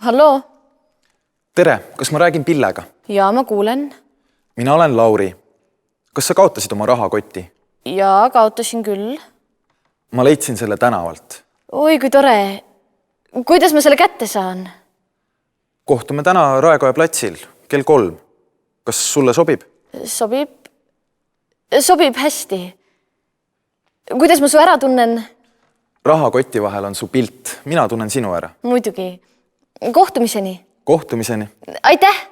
Halloo? Tere, kas ma räägin Pillega? Jaa, ma kuulen. Mina olen Lauri. Kas sa kaotasid oma rahakoti? Jaa, kaotasin küll. Ma leidsin selle tänavalt. Oi, kui tore. Kuidas ma selle kätte saan? Kohtume täna Raekoja platsil kell 3. Kas sulle sobib? Sobib hästi. Kuidas ma su ära tunnen? Rahakoti vahel on su pilt. Mina tunnen sinu ära. Muidugi. Kohtumiseni. Kohtumiseni. Aitäh!